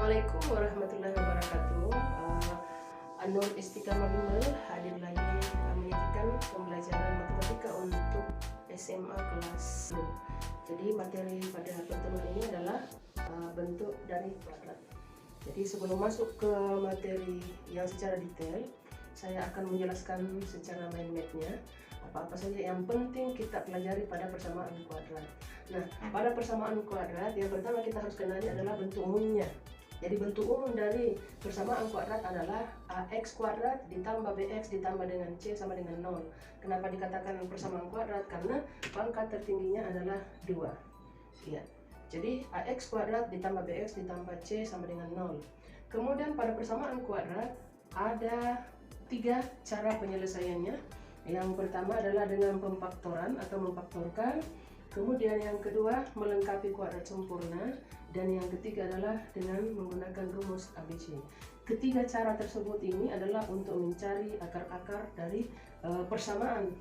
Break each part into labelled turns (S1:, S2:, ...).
S1: Assalamualaikum warahmatullahi wabarakatuh. Anur Istiqamah Bimbel hadir lagi menyajikan pembelajaran matematika untuk SMA kelas 10. Jadi materi pada pertemuan ini adalah bentuk dari kuadrat. Jadi sebelum masuk ke materi yang secara detail, saya akan menjelaskan secara mind-mapnya apa-apa saja yang penting kita pelajari pada persamaan kuadrat. Nah, pada persamaan kuadrat yang pertama kita harus kenali adalah bentuk umumnya. Jadi bentuk umum dari persamaan kuadrat adalah ax kuadrat ditambah bx ditambah dengan c sama dengan 0. Kenapa dikatakan persamaan kuadrat? Karena pangkat tertingginya adalah 2. Ya. Jadi ax kuadrat ditambah bx ditambah c sama dengan 0. Kemudian pada persamaan kuadrat ada 3 cara penyelesaiannya. Yang pertama adalah dengan pemfaktoran atau memfaktorkan. Kemudian yang kedua melengkapi kuadrat sempurna, dan yang ketiga adalah dengan menggunakan rumus ABC. Ketiga cara tersebut ini adalah untuk mencari akar-akar dari persamaan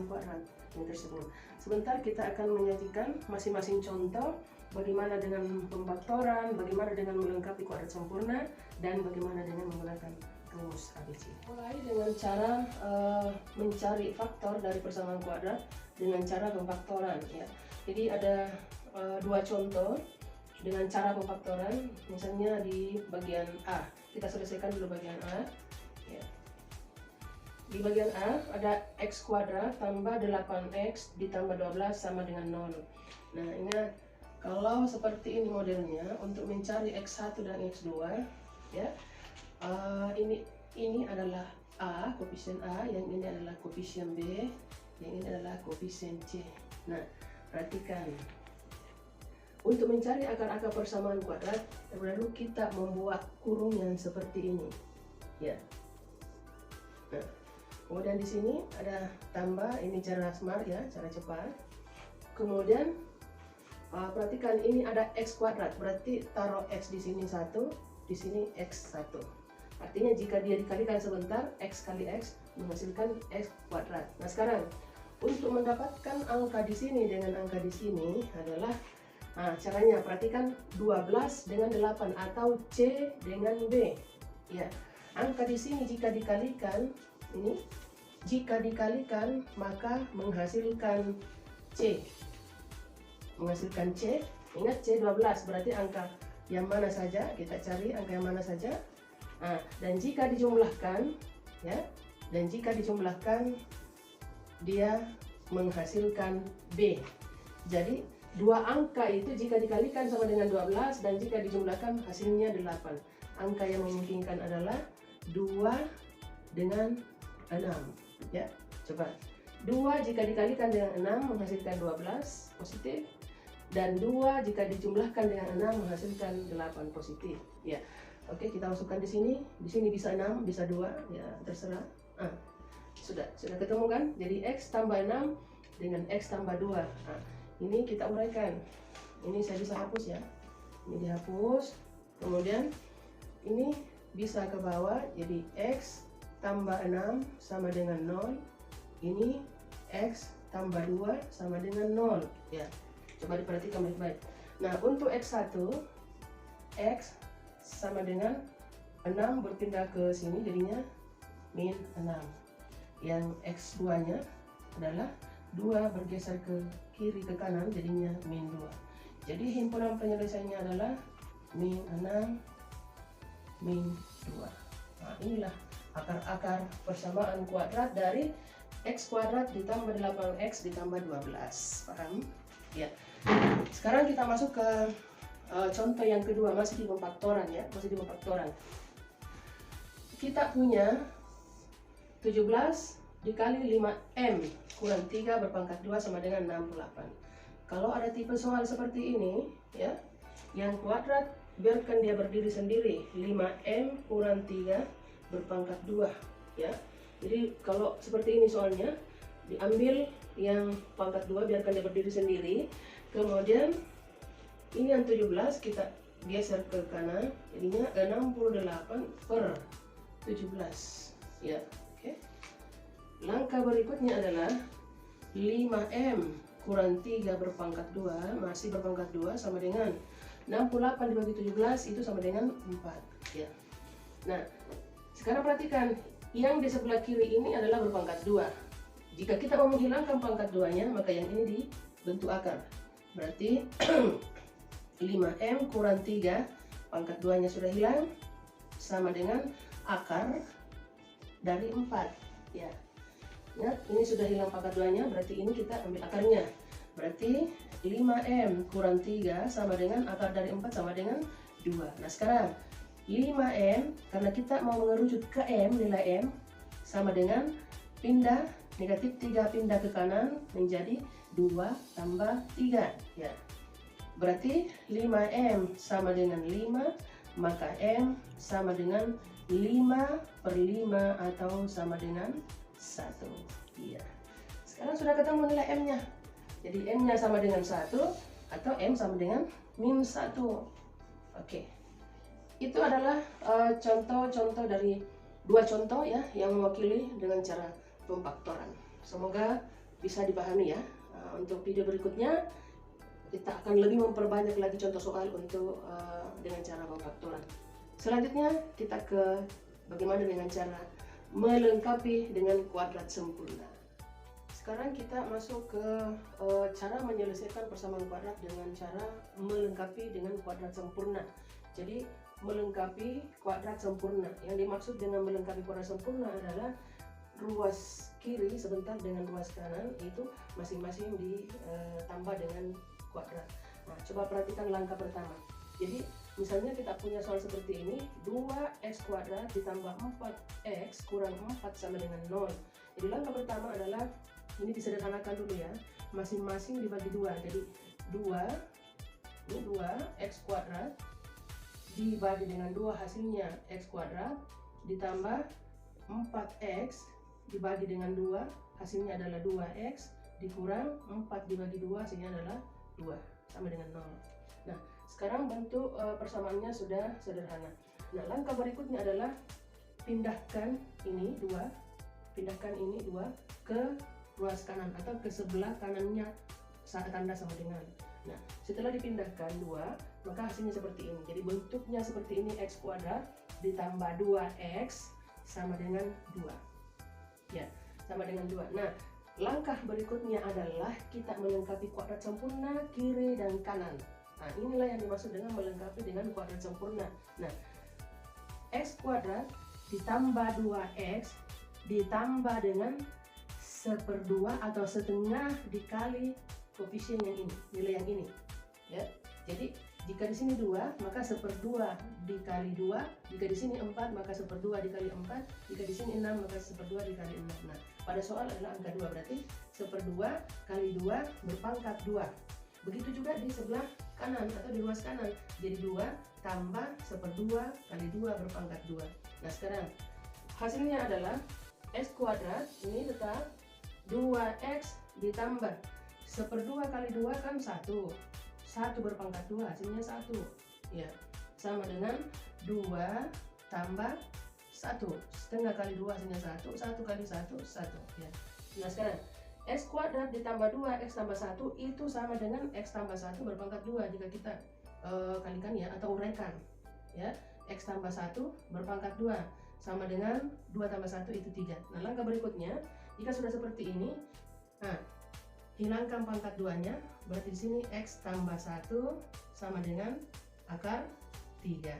S1: kuadrat yang tersebut. Sebentar kita akan menyajikan masing-masing contoh bagaimana dengan pemfaktoran, bagaimana dengan melengkapi kuadrat sempurna, dan bagaimana dengan menggunakan rumus ABC. Mulai dengan cara mencari faktor dari persamaan kuadrat dengan cara pemfaktoran, ya. Jadi ada 2 contoh dengan cara pemfaktoran. Misalnya di bagian A, kita selesaikan dulu bagian A, ya. Di bagian A ada x kuadrat tambah 8x ditambah 12 sama dengan 0. Nah, ingat kalau seperti ini modelnya, untuk mencari x1 dan x2, ya, ini adalah A, koefisien A, yang ini adalah koefisien B, yang ini adalah koefisien C. Nah, perhatikan, untuk mencari akar-akar persamaan kuadrat perlu kita membuat kurung yang seperti ini, ya. Nah, kemudian di sini ada tambah, ini cara smart, ya, cara cepat. Kemudian perhatikan, ini ada x kuadrat, berarti taruh x di sini 1, di sini x1. Artinya jika dia dikalikan sebentar, x kali x menghasilkan x kuadrat. Nah, sekarang untuk mendapatkan angka di sini dengan angka di sini adalah, caranya perhatikan 12 dengan 8 atau C dengan B. Ya, angka di sini jika dikalikan, ini jika dikalikan maka menghasilkan C. Menghasilkan C. Ingat C 12 berarti angka yang mana saja, kita cari angka yang mana saja. Dan jika dijumlahkan, ya, dan jika dijumlahkan dia menghasilkan B. Jadi dua angka itu jika dikalikan sama dengan 12 dan jika dijumlahkan hasilnya 8. Angka yang memungkinkan adalah 2 dengan 6, ya. Coba 2 jika dikalikan dengan 6 menghasilkan 12 positif, dan 2 jika dijumlahkan dengan 6 menghasilkan 8 positif, ya. Oke, kita masukkan di sini. Di sini bisa 6, bisa 2, ya, terserah. Sudah ketemu kan? Jadi x tambah 6 dengan x tambah 2. Ini kita uraikan. Ini saya bisa hapus, ya. Ini dihapus. Kemudian ini bisa ke bawah, jadi x tambah 6 sama dengan 0. Ini x tambah 2 sama dengan 0, ya. Coba diperhatikan baik-baik. Nah, untuk x1, x sama dengan 6 berpindah ke sini jadinya min 6. Yang x2 nya adalah 2 bergeser ke kiri ke kanan jadinya min 2. Jadi himpunan penyelesaiannya adalah min 6 min 2. Nah, inilah akar-akar persamaan kuadrat dari x kuadrat ditambah 8x ditambah 12. Paham? Ya. Sekarang kita masuk ke contoh yang kedua, masih di pemfaktoran, ya, masih di pemfaktoran. Kita punya 17 dikali 5m kurang 3 berpangkat 2 sama dengan 68. Kalau ada tipe soal seperti ini, ya, yang kuadrat biarkan dia berdiri sendiri, 5m kurang 3 berpangkat 2, ya. Jadi kalau seperti ini soalnya, diambil yang pangkat 2 biarkan dia berdiri sendiri. Kemudian ini yang 17 kita geser ke kanan, jadinya 68 per 17, ya. Oke. Langkah berikutnya adalah 5m kurang 3 berpangkat 2, masih berpangkat 2 sama dengan 68 dibagi 17 itu sama dengan 4 ya. Nah, sekarang perhatikan, yang di sebelah kiri ini adalah berpangkat 2. Jika kita mau menghilangkan pangkat 2-nya, maka yang ini dibentuk akar. Berarti 5M kurang 3, pangkat 2-nya sudah hilang, sama dengan akar dari 4 ya. Ya, ini sudah hilang pangkat 2-nya, berarti ini kita ambil akarnya. Berarti 5M kurang 3 sama dengan akar dari 4 sama dengan 2. Nah sekarang 5M, karena kita mau mengerucut ke M, nilai M sama dengan pindah negatif 3 pindah ke kanan menjadi 2 tambah 3 ya. Berarti 5M sama dengan 5, maka M sama dengan 5/5 atau sama dengan 1 ya. Sekarang sudah ketemu nilai M-nya. Jadi M-nya sama dengan 1 atau M sama dengan -1. Oke. Itu adalah contoh-contoh dari 2 contoh ya yang mewakili dengan cara pemfaktoran. Semoga bisa dipahami ya. Untuk video berikutnya kita akan lebih memperbanyak lagi contoh soal untuk dengan cara pemfaktoran. Selanjutnya kita ke bagaimana dengan cara melengkapi dengan kuadrat sempurna. Sekarang kita masuk ke cara menyelesaikan persamaan kuadrat dengan cara melengkapi dengan kuadrat sempurna. Jadi melengkapi kuadrat sempurna. Yang dimaksud dengan melengkapi kuadrat sempurna adalah ruas kiri sebentar dengan ruas kanan itu masing-masing ditambah dengan kuadrat. Nah, coba perhatikan langkah pertama. Jadi misalnya kita punya soal seperti ini, 2x kuadrat ditambah 4x kurang 4 sama dengan 0. Jadi langkah pertama adalah ini disederhanakan dulu ya, masing-masing dibagi 2. Jadi 2x kuadrat dibagi dengan 2 hasilnya x kuadrat ditambah 4x dibagi dengan 2 hasilnya adalah 2x dikurang 4 dibagi 2 hasilnya adalah 2 sama dengan 0. Nah sekarang bentuk persamaannya sudah sederhana. Nah langkah berikutnya adalah pindahkan ini 2 ke ruas kanan atau ke sebelah kanannya saat tanda sama dengan. Nah setelah dipindahkan 2 maka hasilnya seperti ini. Jadi bentuknya seperti ini, x kuadrat ditambah 2x sama dengan 2 ya, sama dengan 2. Nah langkah berikutnya adalah kita melengkapi kuadrat sempurna kiri dan kanan. Nah inilah yang dimaksud dengan melengkapi dengan kuadrat sempurna. Nah x kuadrat ditambah 2x ditambah dengan 1/2 atau setengah dikali koefisien yang ini, nilai yang ini ya. Jadi jika di sini 2 maka 1/2 dikali 2, jika di sini 4 maka 1/2 dikali 4, jika di sini 6 maka 1/2 dikali 6. Nah pada soal adalah angka 2, berarti 1/2 kali 2 berpangkat 2. Begitu juga di sebelah kanan atau di ruas kanan, jadi 2 tambah 1/2 kali 2 berpangkat 2. Nah sekarang hasilnya adalah x kuadrat ini tetap 2x ditambah 1/2 kali 2 kan 1 berpangkat 2 hasilnya 1 ya, sama dengan 2 tambah 1 setengah kali 2 hasilnya 1 kali 1 ya. Nah sekarang x kuadrat ditambah 2 x tambah 1 itu sama dengan x tambah 1 berpangkat 2 jika kita kalikan ya atau uraikan ya. X tambah 1 berpangkat 2 sama dengan 2 tambah 1 itu 3. Nah langkah berikutnya jika sudah seperti ini, nah hilangkan pangkat 2-nya, berarti di sini x tambah 1 sama dengan akar 3.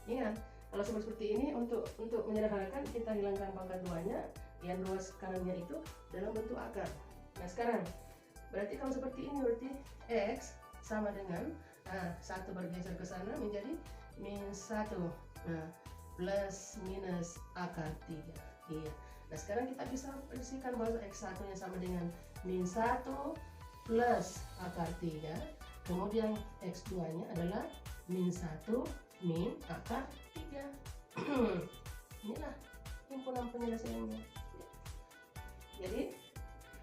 S1: Ingat, kalau seperti ini untuk menyederhanakan kita hilangkan pangkat 2-nya, yang ruas kanannya itu dalam bentuk akar. Nah sekarang berarti kalau seperti ini berarti x sama dengan 1 bergeser ke sana menjadi -1. Nah plus minus akar 3. Iya. Nah sekarang kita bisa predisikan bahwa x1 nya sama dengan -1 plus akar 3, kemudian x2 nya adalah -1 min akar 3. Inilah himpunan penyelesaiannya. Jadi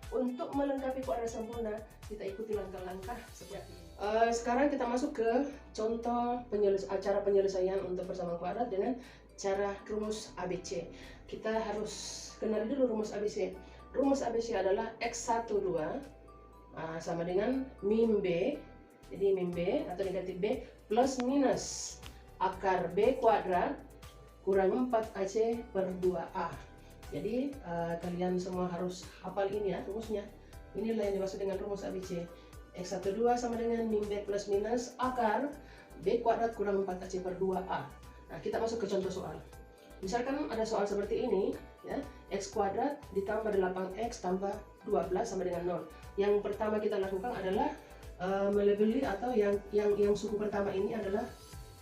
S1: untuk melengkapi kuadrat sempurna kita ikuti langkah-langkah seperti ini. Sekarang kita masuk ke contoh cara penyelesaian untuk persamaan kuadrat dengan cara rumus ABC. Kita harus kenali dulu rumus ABC. Rumus ABC adalah x12 sama dengan min B. Jadi min B atau negatif B plus minus akar B kuadrat kurang 4AC per 2A. Jadi kalian semua harus hafal ini ya rumusnya. Inilah yang dimaksud dengan rumus ABC. X12 sama dengan min B plus minus akar B kuadrat kurang 4AC per 2A. Nah, kita masuk ke contoh soal. Misalkan ada soal seperti ini, ya, X kuadrat ditambah 8X tambah 12 sama dengan 0. Yang pertama kita lakukan adalah melabeli atau yang suku pertama ini adalah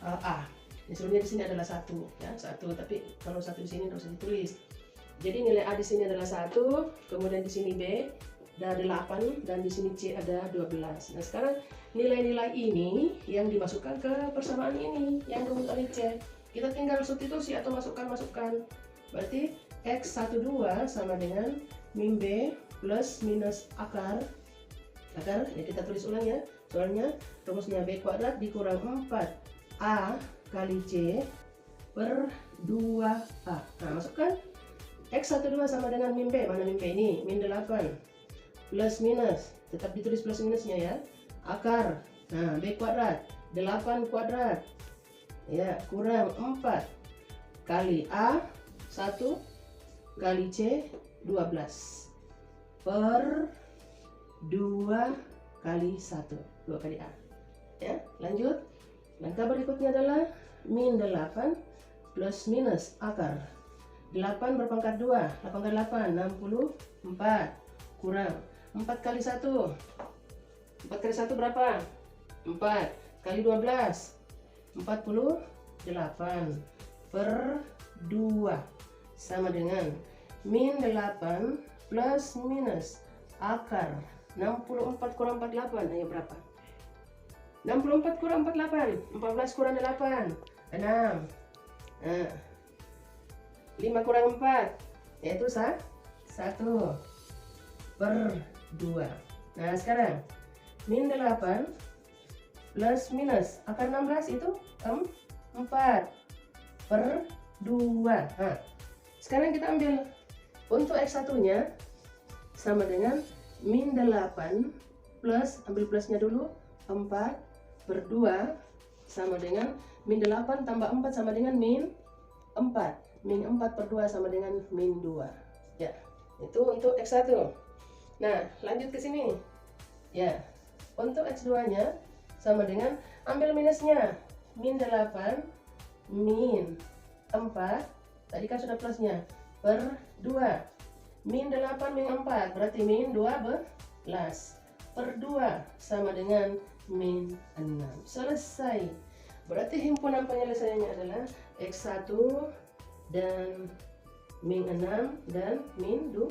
S1: A. Ya, sebenarnya di sini adalah 1, ya, 1, tapi kalau 1 di sini harus ditulis. Jadi nilai A di sini adalah 1, kemudian di sini B ada 8 dan di sini C ada 12. Nah, sekarang nilai-nilai ini yang dimasukkan ke persamaan ini yang rumus ABC. Kita tinggal substitusi atau masukkan. Berarti X12 sama dengan min B plus minus akar ya kita tulis ulang ya. Soalnya rumusnya B kuadrat dikurang 4A kali C per 2A. Nah, masukkan X12 sama dengan min B. Mana min B ini? Min 8 plus minus, tetap ditulis plus minusnya ya. Akar, nah B kuadrat 8 kuadrat ya kurang 4 kali A 1 kali C 12 per 2 kali 1, 2 kali A ya. Lanjut, langkah berikutnya adalah min 8 plus minus akar 8 berpangkat 2, 8 kali 8 64 kurang 4 kali 1, 4 kali 1 berapa? 4 kali 12 48 per 2 sama dengan min 8 plus minus akar 64 kurang 48, ayo berapa? 64 kurang 48, 14 kurang 8, 6. Nah, 5 kurang 4, yaitu 1 per 2. Nah, sekarang min 8 plus minus akar 16 itu 4 per 2. Nah, sekarang kita ambil untuk X1 nya sama dengan min 8 plus, ambil plusnya dulu, 4 per 2 sama dengan min 8 tambah 4 sama dengan min 4. Min 4 per 2 sama dengan min 2. Ya, itu untuk X1. Nah, lanjut ke sini. Ya, untuk X2 nya sama dengan ambil minusnya, min 8 min 4, tadi kan sudah plusnya, per 2. Min 8 min 4 berarti min 12 per 2 sama dengan min 6. Selesai. Berarti himpunan penyelesaiannya adalah X1 dan min 6 dan min 2.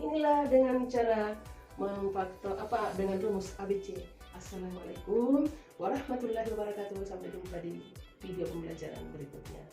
S1: Inilah dengan cara memfaktor dengan rumus ABC. Assalamualaikum warahmatullahi wabarakatuh. Sampai jumpa di video pembelajaran berikutnya.